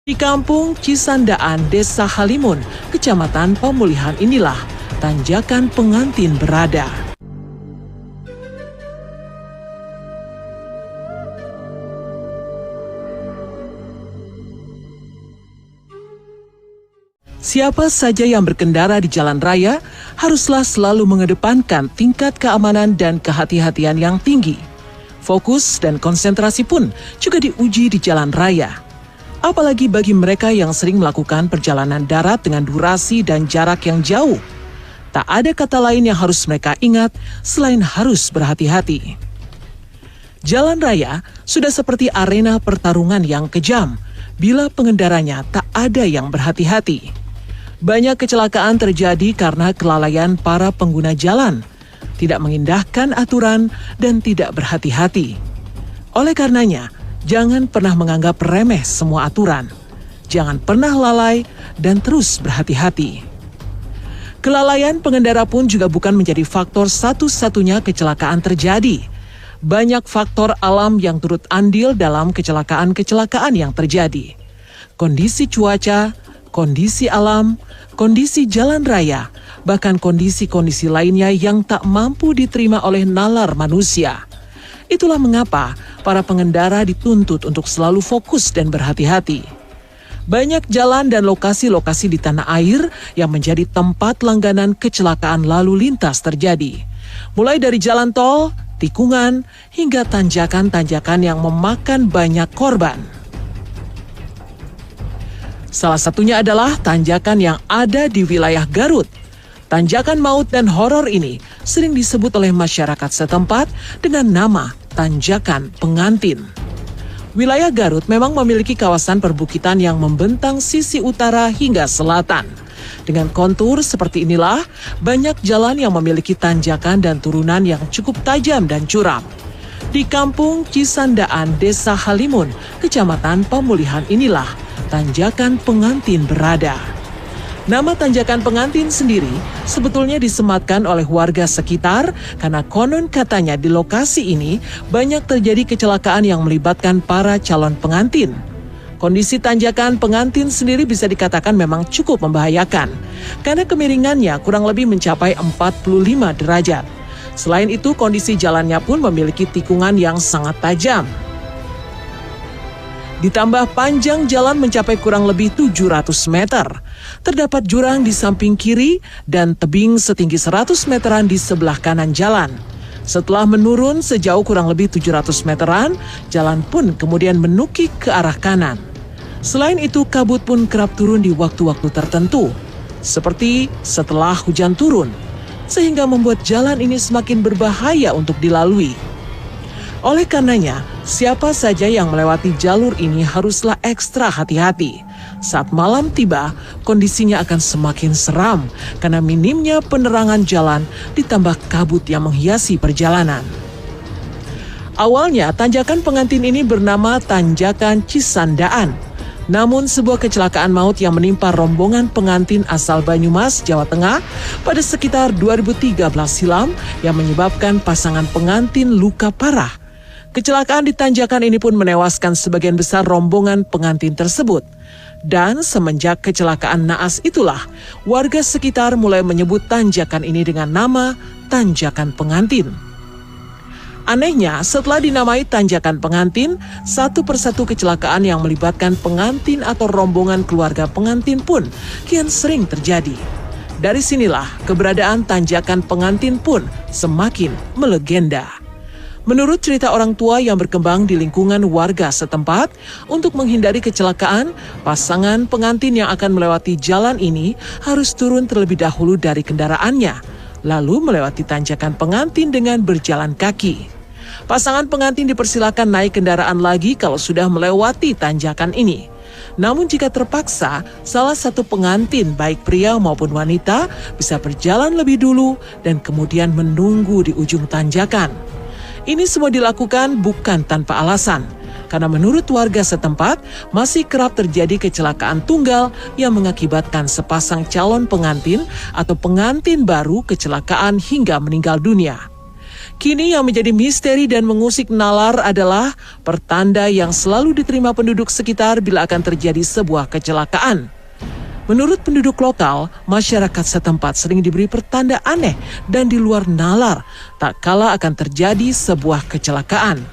Di kampung Cisandaan, Desa Halimun, Kecamatan Pemulihan inilah tanjakan pengantin berada. Siapa saja yang berkendara di jalan raya haruslah selalu mengedepankan tingkat keamanan dan kehati-hatian yang tinggi. Fokus dan konsentrasi pun juga diuji di jalan raya. Apalagi bagi mereka yang sering melakukan perjalanan darat dengan durasi dan jarak yang jauh. Tak ada kata lain yang harus mereka ingat selain harus berhati-hati. Jalan raya sudah seperti arena pertarungan yang kejam bila pengendaranya tak ada yang berhati-hati. Banyak kecelakaan terjadi karena kelalaian para pengguna jalan, tidak mengindahkan aturan dan tidak berhati-hati. Oleh karenanya, jangan pernah menganggap remeh semua aturan. Jangan pernah lalai dan terus berhati-hati. Kelalaian pengendara pun juga bukan menjadi faktor satu-satunya kecelakaan terjadi. Banyak faktor alam yang turut andil dalam kecelakaan-kecelakaan yang terjadi. Kondisi cuaca, kondisi alam, kondisi jalan raya, bahkan kondisi-kondisi lainnya yang tak mampu diterima oleh nalar manusia. Itulah mengapa para pengendara dituntut untuk selalu fokus dan berhati-hati. Banyak jalan dan lokasi-lokasi di tanah air yang menjadi tempat langganan kecelakaan lalu lintas terjadi. Mulai dari jalan tol, tikungan, hingga tanjakan-tanjakan yang memakan banyak korban. Salah satunya adalah tanjakan yang ada di wilayah Garut. Tanjakan maut dan horor ini sering disebut oleh masyarakat setempat dengan nama Tanjakan Pengantin. Wilayah Garut memang memiliki kawasan perbukitan yang membentang sisi utara hingga selatan. Dengan kontur seperti inilah, banyak jalan yang memiliki tanjakan dan turunan yang cukup tajam dan curam. Di kampung Cisandaan, Desa Halimun, Kecamatan Pemulihan inilah Tanjakan Pengantin berada. Nama Tanjakan Pengantin sendiri sebetulnya disematkan oleh warga sekitar karena konon katanya di lokasi ini banyak terjadi kecelakaan yang melibatkan para calon pengantin. Kondisi Tanjakan Pengantin sendiri bisa dikatakan memang cukup membahayakan karena kemiringannya kurang lebih mencapai 45 derajat. Selain itu, kondisi jalannya pun memiliki tikungan yang sangat tajam. Ditambah panjang jalan mencapai kurang lebih 700 meter. Terdapat jurang di samping kiri dan tebing setinggi 100 meteran di sebelah kanan jalan. Setelah menurun sejauh kurang lebih 700 meteran, jalan pun kemudian menukik ke arah kanan. Selain itu, kabut pun kerap turun di waktu-waktu tertentu, seperti setelah hujan turun, sehingga membuat jalan ini semakin berbahaya untuk dilalui. Oleh karenanya, siapa saja yang melewati jalur ini haruslah ekstra hati-hati. Saat malam tiba, kondisinya akan semakin seram karena minimnya penerangan jalan ditambah kabut yang menghiasi perjalanan. Awalnya, Tanjakan Pengantin ini bernama Tanjakan Cisandaan. Namun sebuah kecelakaan maut yang menimpa rombongan pengantin asal Banyumas, Jawa Tengah pada sekitar 2013 silam yang menyebabkan pasangan pengantin luka parah. Kecelakaan di tanjakan ini pun menewaskan sebagian besar rombongan pengantin tersebut. Dan semenjak kecelakaan naas itulah, warga sekitar mulai menyebut tanjakan ini dengan nama Tanjakan Pengantin. Anehnya, setelah dinamai Tanjakan Pengantin, satu persatu kecelakaan yang melibatkan pengantin atau rombongan keluarga pengantin pun kian sering terjadi. Dari sinilah keberadaan Tanjakan Pengantin pun semakin melegenda. Menurut cerita orang tua yang berkembang di lingkungan warga setempat, untuk menghindari kecelakaan, pasangan pengantin yang akan melewati jalan ini harus turun terlebih dahulu dari kendaraannya, lalu melewati Tanjakan Pengantin dengan berjalan kaki. Pasangan pengantin dipersilakan naik kendaraan lagi kalau sudah melewati tanjakan ini. Namun jika terpaksa, salah satu pengantin baik pria maupun wanita bisa berjalan lebih dulu dan kemudian menunggu di ujung tanjakan. Ini semua dilakukan bukan tanpa alasan, karena menurut warga setempat masih kerap terjadi kecelakaan tunggal yang mengakibatkan sepasang calon pengantin atau pengantin baru kecelakaan hingga meninggal dunia. Kini yang menjadi misteri dan mengusik nalar adalah pertanda yang selalu diterima penduduk sekitar bila akan terjadi sebuah kecelakaan. Menurut penduduk lokal, masyarakat setempat sering diberi pertanda aneh dan di luar nalar tak kala akan terjadi sebuah kecelakaan.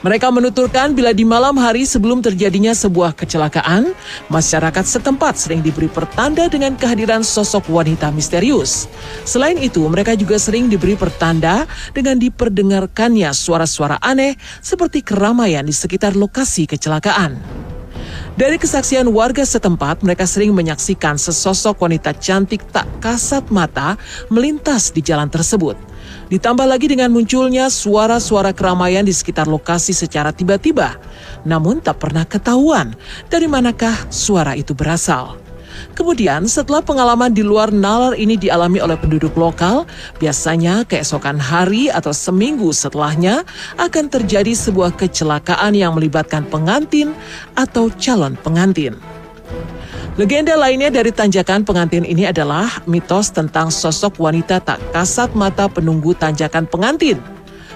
Mereka menuturkan bila di malam hari sebelum terjadinya sebuah kecelakaan, masyarakat setempat sering diberi pertanda dengan kehadiran sosok wanita misterius. Selain itu, mereka juga sering diberi pertanda dengan diperdengarkannya suara-suara aneh seperti keramaian di sekitar lokasi kecelakaan. Dari kesaksian warga setempat, mereka sering menyaksikan sesosok wanita cantik tak kasat mata melintas di jalan tersebut. Ditambah lagi dengan munculnya suara-suara keramaian di sekitar lokasi secara tiba-tiba. Namun tak pernah ketahuan dari manakah suara itu berasal. Kemudian setelah pengalaman di luar nalar ini dialami oleh penduduk lokal, biasanya keesokan hari atau seminggu setelahnya akan terjadi sebuah kecelakaan yang melibatkan pengantin atau calon pengantin. Legenda lainnya dari tanjakan pengantin ini adalah mitos tentang sosok wanita tak kasat mata penunggu tanjakan pengantin.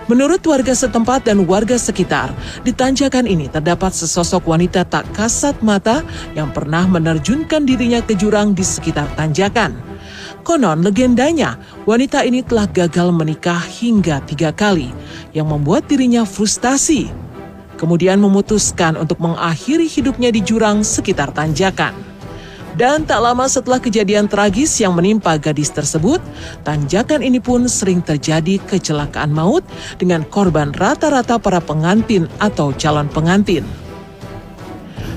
Menurut warga setempat dan warga sekitar, di tanjakan ini terdapat sesosok wanita tak kasat mata yang pernah menerjunkan dirinya ke jurang di sekitar tanjakan. Konon legendanya, wanita ini telah gagal menikah hingga 3 kali, yang membuat dirinya frustasi. Kemudian memutuskan untuk mengakhiri hidupnya di jurang sekitar tanjakan. Dan tak lama setelah kejadian tragis yang menimpa gadis tersebut, tanjakan ini pun sering terjadi kecelakaan maut dengan korban rata-rata para pengantin atau calon pengantin.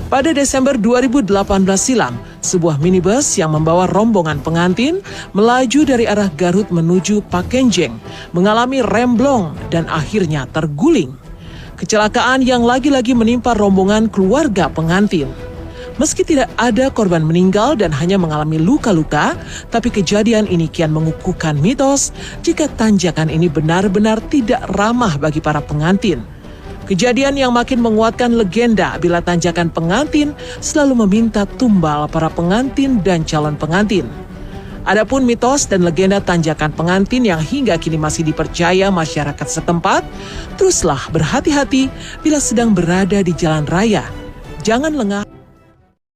Pada Desember 2018 silam, sebuah minibus yang membawa rombongan pengantin melaju dari arah Garut menuju Pakenjeng, mengalami remblong dan akhirnya terguling. Kecelakaan yang lagi-lagi menimpa rombongan keluarga pengantin. Meski tidak ada korban meninggal dan hanya mengalami luka-luka, tapi kejadian ini kian mengukuhkan mitos jika tanjakan ini benar-benar tidak ramah bagi para pengantin. Kejadian yang makin menguatkan legenda bila tanjakan pengantin selalu meminta tumbal para pengantin dan calon pengantin. Adapun mitos dan legenda tanjakan pengantin yang hingga kini masih dipercaya masyarakat setempat, teruslah berhati-hati bila sedang berada di jalan raya. Jangan lengah.